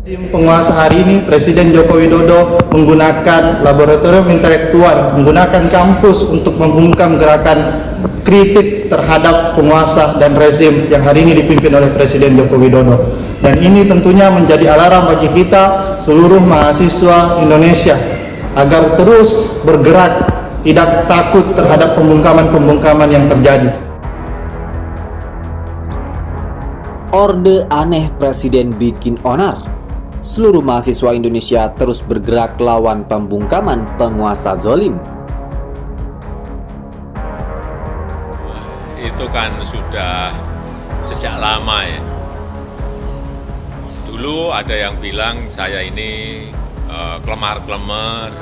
Tim penguasa hari ini, Presiden Joko Widodo menggunakan laboratorium intelektual, menggunakan kampus untuk membungkam gerakan kritik terhadap penguasa dan rezim yang hari ini dipimpin oleh Presiden Joko Widodo. Dan ini tentunya menjadi alarm bagi kita seluruh mahasiswa Indonesia agar terus bergerak, tidak takut terhadap pembungkaman-pembungkaman yang terjadi. Orde aneh Presiden bikin onar. Seluruh mahasiswa Indonesia terus bergerak lawan pembungkaman penguasa zolim. Itu kan sudah sejak lama ya. Dulu ada yang bilang saya ini kelemar-kelemar,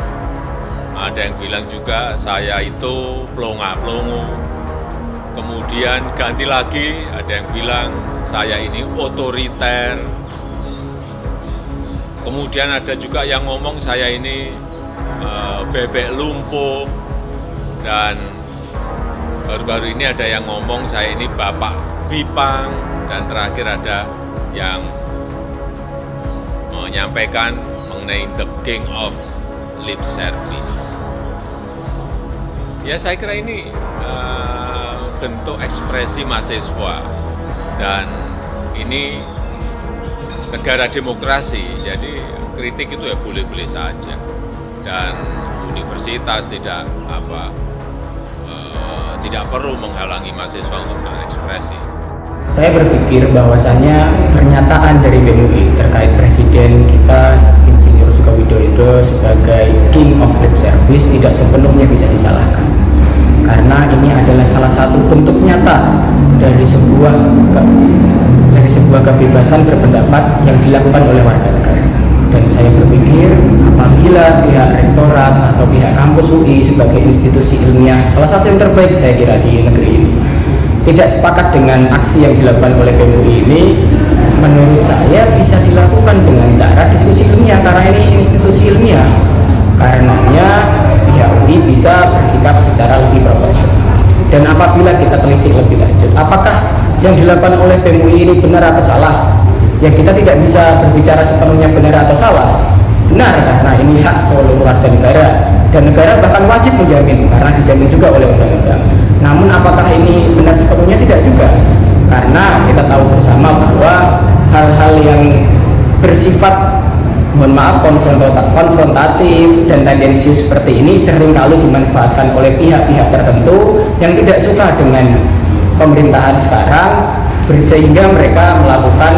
ada yang bilang juga saya itu pelongo-pelongo. Kemudian ganti lagi, ada yang bilang saya ini otoriter. Kemudian ada juga yang ngomong saya ini bebek lumpuh, dan baru-baru ini ada yang ngomong saya ini bapak Bipang, dan terakhir ada yang menyampaikan mengenai the king of lip service. Ya saya kira ini bentuk ekspresi mahasiswa, dan ini negara demokrasi, jadi kritik itu ya boleh-boleh saja, dan universitas tidak perlu menghalangi mahasiswa untuk berekspresi. Saya berpikir bahwasannya pernyataan dari BEM UI terkait Presiden kita Insinyur Joko Widodo sebagai King of Lip Service tidak sepenuhnya bisa disalahkan, karena ini adalah salah satu bentuk nyata dari sebuah kebebasan berpendapat yang dilakukan oleh warga negara. Dan saya berpikir apabila pihak rektorat atau pihak kampus UI sebagai institusi ilmiah salah satu yang terbaik saya kira di negeri ini tidak sepakat dengan aksi yang dilakukan oleh BEM UI ini, menurut saya bisa dilakukan dengan cara diskusi ilmiah, karena ini institusi ilmiah. Karenanya pihak UI bisa bersikap secara lebih proporsional. Dan apabila kita telisik lebih lanjut, apakah yang dilakukan oleh BEM UI ini benar atau salah? Ya kita tidak bisa berbicara sepenuhnya benar atau salah. Benar, karena ini hak seluruh warga negara, dan negara bahkan wajib menjamin karena dijamin juga oleh undang-undang. Namun apakah ini benar sepenuhnya? Tidak juga, karena kita tahu bersama bahwa hal-hal yang bersifat konfrontatif dan tendensius seperti ini seringkali dimanfaatkan oleh pihak-pihak tertentu yang tidak suka dengan pemerintahan sekarang, sehingga mereka melakukan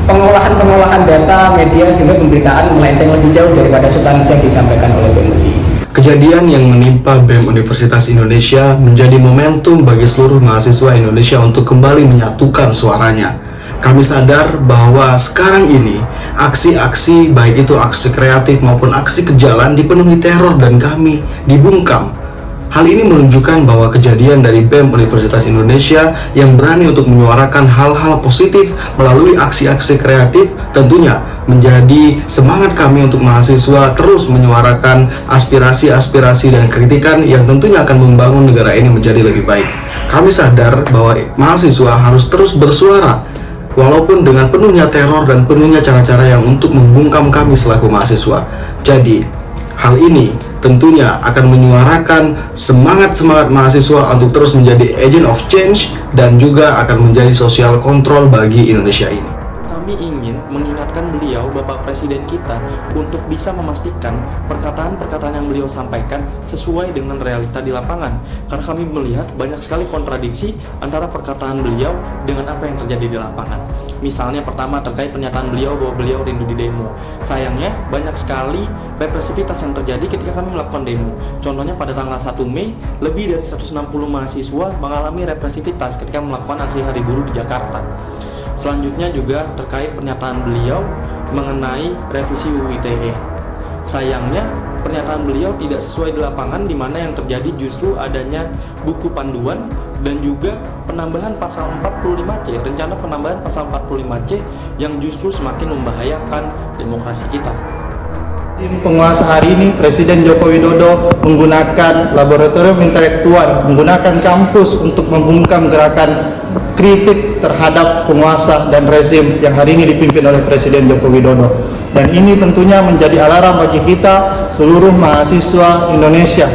pengolahan data media sehingga pemberitaan melenceng lebih jauh daripada substansi yang disampaikan oleh BEM UI. Kejadian yang menimpa BEM Universitas Indonesia menjadi momentum bagi seluruh mahasiswa Indonesia untuk kembali menyatukan suaranya. Kami sadar bahwa sekarang ini aksi-aksi, baik itu aksi kreatif maupun aksi kejalan, dipenuhi teror dan kami dibungkam. Hal ini menunjukkan bahwa kejadian dari BEM Universitas Indonesia yang berani untuk menyuarakan hal-hal positif melalui aksi-aksi kreatif tentunya menjadi semangat kami untuk mahasiswa terus menyuarakan aspirasi-aspirasi dan kritikan yang tentunya akan membangun negara ini menjadi lebih baik. Kami sadar bahwa mahasiswa harus terus bersuara, walaupun dengan penuhnya teror dan penuhnya cara-cara yang untuk membungkam kami selaku mahasiswa. Jadi, hal ini tentunya akan menyuarakan semangat-semangat mahasiswa untuk terus menjadi agent of change dan juga akan menjadi social control bagi Indonesia ini. Kami ingin mengingatkan beliau, Bapak Presiden kita, untuk bisa memastikan perkataan-perkataan yang beliau sampaikan sesuai dengan realita di lapangan. Karena kami melihat banyak sekali kontradiksi antara perkataan beliau dengan apa yang terjadi di lapangan. Misalnya pertama terkait pernyataan beliau bahwa beliau rindu di demo. Sayangnya banyak sekali represivitas yang terjadi ketika kami melakukan demo. Contohnya pada tanggal 1 Mei, lebih dari 160 mahasiswa mengalami represivitas ketika melakukan aksi hari buruh di Jakarta. Selanjutnya juga terkait pernyataan beliau mengenai revisi UU ITE. Sayangnya pernyataan beliau tidak sesuai di lapangan, di mana yang terjadi justru adanya buku panduan dan juga penambahan pasal 45C, rencana penambahan pasal 45C yang justru semakin membahayakan demokrasi kita. Tim penguasa hari ini, Presiden Joko Widodo menggunakan laboratorium intelektual, menggunakan kampus untuk membungkam gerakan kritik terhadap penguasa dan rezim yang hari ini dipimpin oleh Presiden Joko Widodo. Dan ini tentunya menjadi alarm bagi kita seluruh mahasiswa Indonesia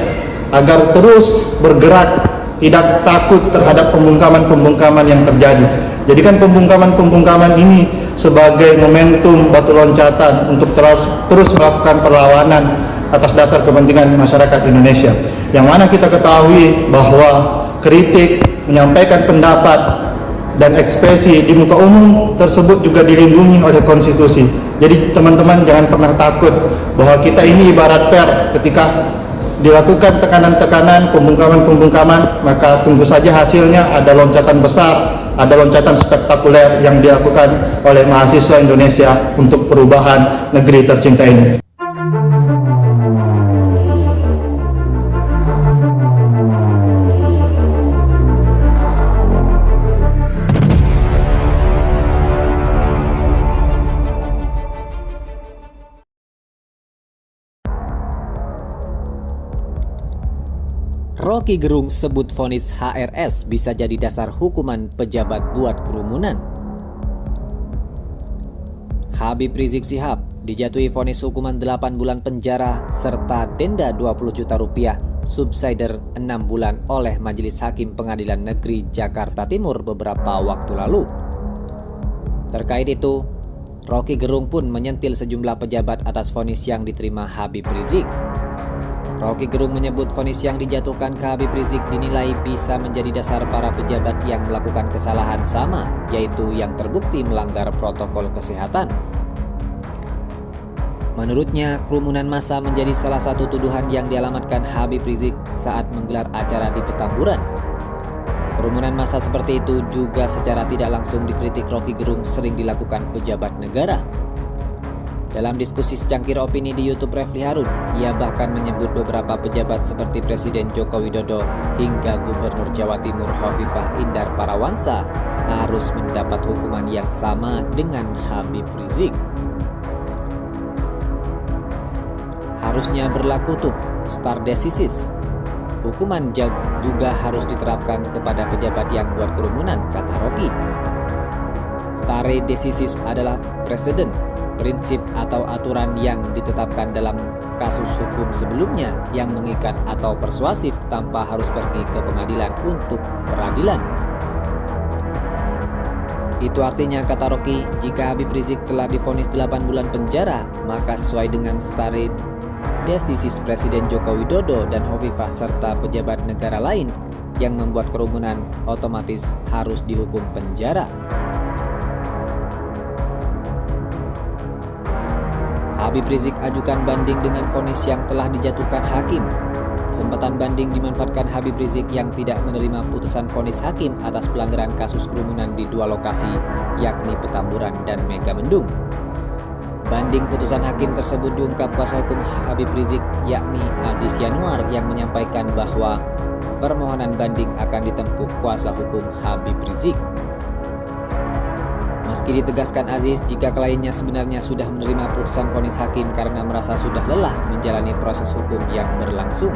agar terus bergerak, tidak takut terhadap pembungkaman-pembungkaman yang terjadi. Jadikan pembungkaman-pembungkaman ini sebagai momentum batu loncatan untuk terus melakukan perlawanan atas dasar kepentingan masyarakat Indonesia. Yang mana kita ketahui bahwa kritik, menyampaikan pendapat, dan ekspresi di muka umum tersebut juga dilindungi oleh konstitusi. Jadi teman-teman jangan pernah takut bahwa kita ini ibarat per, ketika dilakukan tekanan-tekanan, pembungkaman-pembungkaman, maka tunggu saja hasilnya, ada loncatan besar, ada loncatan spektakuler yang dilakukan oleh mahasiswa Indonesia untuk perubahan negeri tercinta ini. Rocky Gerung sebut vonis HRS bisa jadi dasar hukuman pejabat buat kerumunan. Habib Rizik Syihab dijatuhi vonis hukuman 8 bulan penjara serta denda 20 juta rupiah subsidiar 6 bulan oleh Majelis Hakim Pengadilan Negeri Jakarta Timur beberapa waktu lalu. Terkait itu, Rocky Gerung pun menyentil sejumlah pejabat atas vonis yang diterima Habib Rizik. Rocky Gerung menyebut vonis yang dijatuhkan ke Habib Rizik dinilai bisa menjadi dasar para pejabat yang melakukan kesalahan sama, yaitu yang terbukti melanggar protokol kesehatan. Menurutnya, kerumunan massa menjadi salah satu tuduhan yang dialamatkan Habib Rizik saat menggelar acara di Petamburan. Kerumunan massa seperti itu juga secara tidak langsung dikritik Rocky Gerung sering dilakukan pejabat negara. Dalam diskusi secangkir opini di YouTube Refli Harun, ia bahkan menyebut beberapa pejabat seperti Presiden Joko Widodo hingga Gubernur Jawa Timur Hovifah Indar Parawansa harus mendapat hukuman yang sama dengan Habib Rizik. Harusnya berlaku tuh stare decisis. Hukuman juga harus diterapkan kepada pejabat yang buat kerumunan, kata Rocky. Stare decisis adalah presiden, prinsip atau aturan yang ditetapkan dalam kasus hukum sebelumnya yang mengikat atau persuasif tanpa harus pergi ke pengadilan untuk peradilan. Itu artinya, kata Rocky, jika Habib Rizik telah divonis 8 bulan penjara, maka sesuai dengan stare decisis Presiden Joko Widodo dan Hovifah serta pejabat negara lain yang membuat kerumunan otomatis harus dihukum penjara. Habib Rizik ajukan banding dengan vonis yang telah dijatuhkan hakim. Kesempatan banding dimanfaatkan Habib Rizik yang tidak menerima putusan vonis hakim atas pelanggaran kasus kerumunan di 2 lokasi, yakni Petamburan dan Megamendung. Banding putusan hakim tersebut diungkap kuasa hukum Habib Rizik, yakni Aziz Yanuar, yang menyampaikan bahwa permohonan banding akan ditempuh kuasa hukum Habib Rizik. Meski ditegaskan Aziz jika kliennya sebenarnya sudah menerima putusan vonis hakim karena merasa sudah lelah menjalani proses hukum yang berlangsung.